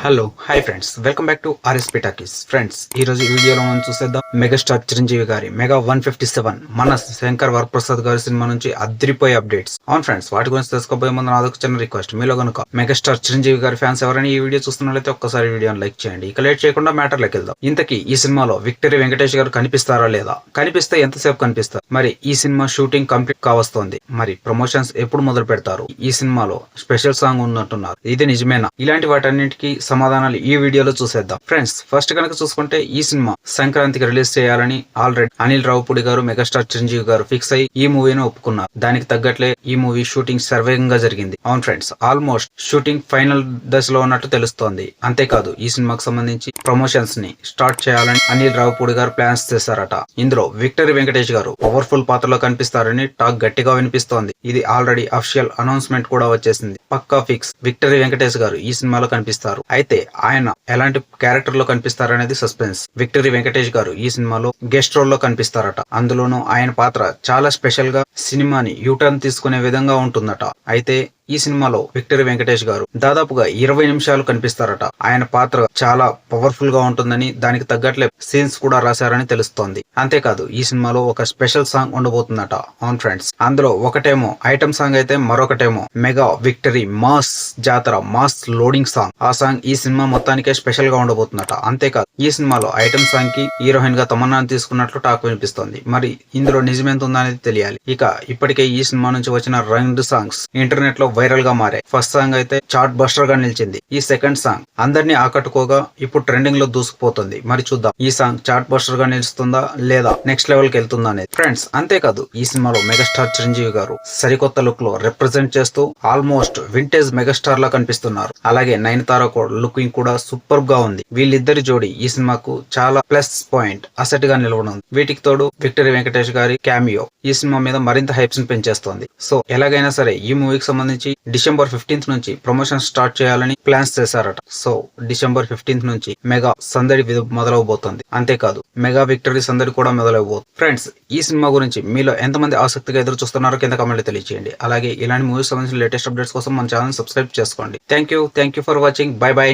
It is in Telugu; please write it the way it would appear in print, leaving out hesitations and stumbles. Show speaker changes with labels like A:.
A: Hello hi friends, welcome back to RSP talkies. Friends, ఈ రోజు ఈ వీడియోలో మనం చూసేద్దాం మెగాస్టార్ చిరంజీవి గారి మెగా 157 మన శంకర్ వరప్రసాద్ గారి సినిమా నుంచి అద్రిపోయే అప్డేట్స్. అవును ఫ్రెండ్స్, వాటి గురించి తెలుసుకోబోయే ముందు నాదొక చిన్న రిక్వెస్ట్, మీలో కనుక మెగాస్టార్ చిరంజీవి గారి ఫ్యాన్స్ ఎవరైనా ఈ వీడియో చూస్తున్నట్లయితే ఒక్కసారి వీడియోని లైక్ చేయండి. ఇక లేట్ చేయకుండా మ్యాటర్లోకి వెళ్దాం. ఇంతకీ ఈ సినిమాలో విక్టరీ వెంకటేష్ గారు కనిపిస్తారా లేదా, కనిపిస్తే ఎంతసేపు కనిపిస్తారు, మరి ఈ సినిమా షూటింగ్ కంప్లీట్ కావస్తోంది, మరి ప్రమోషన్స్ ఎప్పుడు మొదలు పెడతారు, ఈ సినిమాలో స్పెషల్ సాంగ్ ఉన్నట్టున్నారు, ఇది నిజమేనా, ఇలాంటి వాటన్నింటికి సమాధానాలు ఈ వీడియోలో చూసేద్దాం. ఫ్రెండ్స్, ఫస్ట్ కనుక చూసుకుంటే ఈ సినిమా సంక్రాంతికి రిలీజ్ చేయాలని ఆల్రెడీ అనిల్ రావుపూడి గారు మెగాస్టార్ చిరంజీవి గారు ఫిక్స్ అయ్యి ఈ మూవీని ఒప్పుకున్నారు. దానికి తగ్గట్లే ఈ మూవీ షూటింగ్ సర్వేగంగా జరిగింది. అవును ఫ్రెండ్స్, ఆల్మోస్ట్ షూటింగ్ ఫైనల్ దశలో ఉన్నట్టు తెలుస్తోంది. అంతేకాదు, ఈ సినిమాకు సంబంధించి ప్రమోషన్స్ ని స్టార్ట్ చేయాలని అనిల్ రావుపూడి గారు ప్లాన్స్ చేశారట. ఇందులో విక్టరీ వెంకటేష్ గారు పవర్ఫుల్ పాత్రలో కనిపిస్తారని టాక్ గట్టిగా వినిపిస్తోంది. ఇది ఆల్రెడీ అఫిషియల్ అనౌన్స్మెంట్ కూడా వచ్చేసింది. పక్కా ఫిక్స్, విక్టరీ వెంకటేష్ గారు ఈ సినిమాలో కనిపిస్తారు. అయితే ఆయన ఎలాంటి క్యారెక్టర్ లో కనిపిస్తారనేది సస్పెన్స్. విక్టరీ వెంకటేష్ గారు ఈ సినిమాలో గెస్ట్ రోల్ లో కనిపిస్తారట. అందులోనూ ఆయన పాత్ర చాలా స్పెషల్ గా సినిమాని యూటర్న్ తీసుకునే విధంగా ఉంటుందట. అయితే ఈ సినిమాలో విక్టరీ వెంకటేష్ గారు దాదాపుగా 20 నిమిషాలు కనిపిస్తారట. ఆయన పాత్ర చాలా పవర్ఫుల్ గా ఉంటుందని, దానికి తగ్గట్లే సీన్స్ కూడా రాశారని తెలుస్తోంది. అంతేకాదు, ఈ సినిమాలో ఒక స్పెషల్ సాంగ్ ఉండబోతుందట. అవును ఫ్రెండ్స్, అందులో ఒకటేమో ఐటమ్ సాంగ్ అయితే మరొకటేమో మెగా విక్టరీ మాస్ జాతర మాస్ లోడింగ్ సాంగ్. ఆ సాంగ్ ఈ సినిమా మొత్తానికే స్పెషల్ గా ఉండబోతుందట. అంతేకాదు, ఈ సినిమాలో ఐటమ్ సాంగ్ కి హీరోయిన్ గా తమన్నాని తీసుకున్నట్లు టాక్ వినిపిస్తోంది. మరి ఇందులో నిజమెంత ఉందా అనేది తెలియాలి. ఇక ఇప్పటికే ఈ సినిమా నుంచి వచ్చిన 2 సాంగ్స్ ఇంటర్నెట్ లో వైరల్ గా మారాయి. ఫస్ట్ సాంగ్ అయితే చార్ట్ బస్టర్ గా నిలిచింది. ఈ సెకండ్ సాంగ్ అందరినీ ఆకట్టుకోగా ఇప్పుడు ట్రెండింగ్ లో దూసుకుపోతుంది. మరి చూద్దాం, ఈ సాంగ్ చార్ట్ బస్టర్ గా నిలుస్తుందా లేదా నెక్స్ట్ లెవెల్ కి వెళ్తుందా అనేది. ఫ్రెండ్స్, అంతేకాదు, ఈ సినిమాలో మెగాస్టార్ చిరంజీవి గారు సరికొత్త లుక్ లో రిప్రజెంట్ చేస్తూ ఆల్మోస్ట్ వింటేజ్ మెగాస్టార్ లా కనిపిస్తున్నారు. అలాగే నయనతార లుకింగ్ కూడా సూపర్ గా ఉంది. వీళ్ళిద్దరి జోడి ఈ సినిమాకు చాలా ప్లస్ పాయింట్ అసెట్ గా నిలవనుంది. వీటికి తోడు విక్టరీ వెంకటేష్ గారి క్యామియో ఈ సినిమా మీద మరింత హైప్స్ ని పెంచేస్తోంది. సో ఎలాగైనా సరే ఈ మూవీకి సంబంధించి డిసెంబర్ 15th నుంచి ప్రమోషన్ స్టార్ట్ చేయాలని ప్లాన్స్ చేశారట. సో డిసెంబర్ 15th నుంచి మెగా సందడి మొదలవబోతోంది. అంతేకాదు, మెగా విక్టరీ సందడి కూడా మొదలవబోతుంది. ఫ్రెండ్స్, ఈ సినిమా గురించి మీలో ఎంతమంది ఆసక్తిగా ఎదురు చూస్తున్నారో కింద కామెంట్లో తెలియజేయండి. అలాగే ఇలాంటి మూవీస్ సంబంధించిన లేటెస్ట్ అప్డేట్స్ కోసం మన ఛానల్ సబ్స్క్రైబ్ చేసుకోండి. Thank you for watching. By by.